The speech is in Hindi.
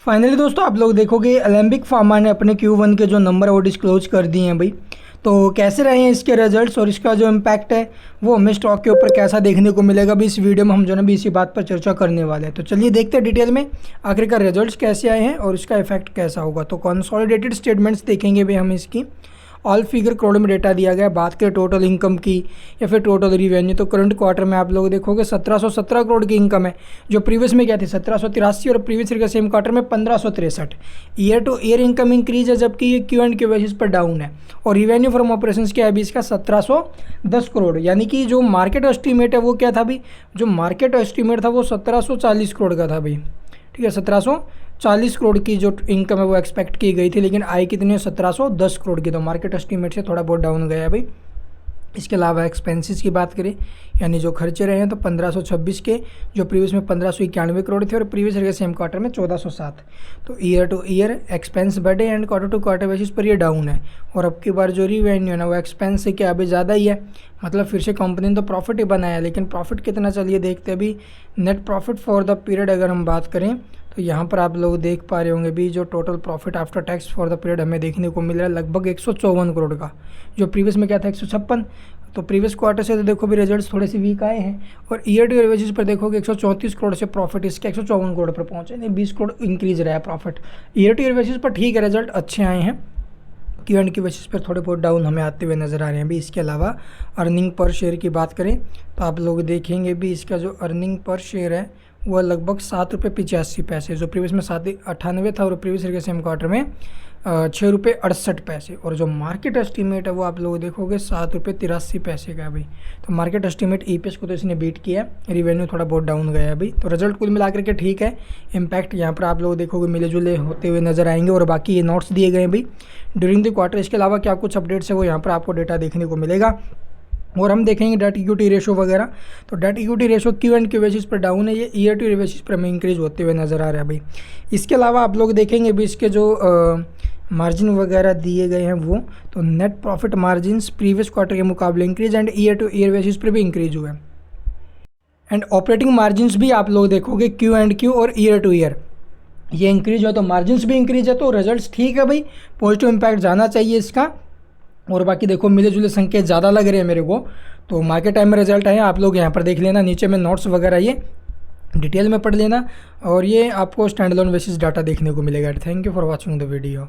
फाइनली दोस्तों आप लोग देखोगे एलेम्बिक फार्मा ने अपने Q1 के जो नंबर है वो डिस्क्लोज कर दिए हैं भाई। तो कैसे रहे हैं इसके रिजल्ट्स और इसका जो इम्पैक्ट है वो हमें स्टॉक के ऊपर कैसा देखने को मिलेगा भी इस वीडियो में हम जो है भी इसी बात पर चर्चा करने वाले हैं। तो चलिए देखते हैं डिटेल में आखिरकार रिजल्ट्स कैसे आए हैं और इसका इफेक्ट कैसा होगा। तो कंसोलिडेटेड स्टेटमेंट्स देखेंगे भाई हम इसकी। ऑल फिगर करोड़ में डेटा दिया गया है। बात करें टोटल इनकम की या फिर टोटल रिवेन्यू तो करंट क्वार्टर में आप लोग देखोगे 1717 करोड़ की इनकम है, जो प्रीवियस में क्या थी 1783 और प्रीवियस ईयर के सेम क्वार्टर में 1563। Year to year income increase है, जबकि ये Q&Q बेसिस पर डाउन है। और रिवेन्यू फ्रॉम ऑपरेशंस क्या है अभी इसका 1710 करोड़, यानी कि जो मार्केट एस्टीमेट है वो क्या था भाई, जो मार्केट एस्टीमेट था वो 1740 करोड़ का था भाई। ठीक है, 1740 करोड़ की जो इनकम है वो एक्सपेक्ट की गई थी, लेकिन आई कितनी है 1710 करोड़ की। तो मार्केट एस्टीमेट से थोड़ा बहुत डाउन गया है भाई। इसके अलावा एक्सपेंसेस की बात करें यानी जो खर्चे रहे हैं तो 1526 के, जो प्रीवियस में 1591 करोड़ थे और प्रीवियस ईयर के सेम क्वार्टर में 1407। तो ईयर टू ईयर एक्सपेंस बढ़े and quarter to quarter basis पर ये डाउन है। और अब की बार जो रिवेन्यू है ना वो एक्सपेंस से क्या अभी ज़्यादा ही है, मतलब फिर से कंपनी ने तो प्रॉफिट ही बनाया, लेकिन प्रॉफिट कितना चलिए देखते हैं अभी। Net profit for the period अगर हम बात करें तो यहाँ पर आप लोग देख पा रहे होंगे भी जो total profit after tax for the period हमें देखने को मिल रहा है लगभग 154 करोड़ का, जो प्रीवियस में क्या था 156। तो प्रीवियस क्वार्टर से तो देखो भी रिजल्ट्स थोड़े से वीक आए हैं। और ईयर टू ईयर बेसिस पर देखोगे 134 करोड़ से प्रॉफिट इसके 154 करोड़ पर पहुँचे, नहीं 20 करोड़ इंक्रीज रहा है profit. Year to year basis पर ठीक है, रिजल्ट अच्छे आए हैं। Q&Q बेसिस पर थोड़े बहुत डाउन हमें आते हुए नज़र आ रहे हैं भी। इसके अलावा अर्निंग पर शेयर की बात करें तो आप लोग देखेंगे भी इसका जो अर्निंग पर शेयर है वह लगभग 7 रुपये 85 पैसे, जो प्रीवियस में 7.98 था और प्रीवियस ईयर के सेम क्वार्टर में 6 रुपये 68 पैसे। और जो मार्केट एस्टीमेट है वो आप लोग देखोगे 7 रुपये 83 पैसे का भाई। तो मार्केट एस्टीमेट EPS को तो इसने बीट किया है, रिवेन्यू थोड़ा बहुत डाउन गया है भाई। तो रिजल्ट कुल मिला करके ठीक है। इम्पैक्ट यहाँ पर आप लोग देखोगे मिले जुले होते हुए नजर आएंगे। और बाकी ये नोट्स दिए गए हैं भाई ड्यूरिंग द क्वार्टर। इसके अलावा क्या कुछ अपडेट्स है वो यहाँ पर आपको डेटा देखने को मिलेगा। और हम देखेंगे डेट इक्विटी रेशो वगैरह। तो debt equity ratio Q&Q basis पर डाउन है, ये ईयर टू ईयर बेसिस पर हमें इंक्रीज होते हुए नज़र आ रहा है भाई। इसके अलावा आप लोग देखेंगे भी इसके जो मार्जिन वगैरह दिए गए हैं वो, तो net profit margins previous quarter के मुकाबले increase and year to year basis पर भी इंक्रीज हुए। एंड ऑपरेटिंग मार्जिन्स भी आप लोग देखोगे Q&Q और ईयर टू ईयर ये इंक्रीज हो, तो मार्जिन्स भी इंक्रीज है। तो रिजल्ट्स ठीक है भाई, पॉजिटिव इम्पैक्ट जाना चाहिए इसका। और बाकी देखो मिले जुले संकेत ज़्यादा लग रहे हैं मेरे को। तो मार्केट टाइम में रिजल्ट आए, आप लोग यहाँ पर देख लेना, नीचे में नोट्स वगैरह ये डिटेल में पढ़ लेना। और ये आपको स्टैंड अलोन बेसिस डाटा देखने को मिलेगा। Thank you for watching the video.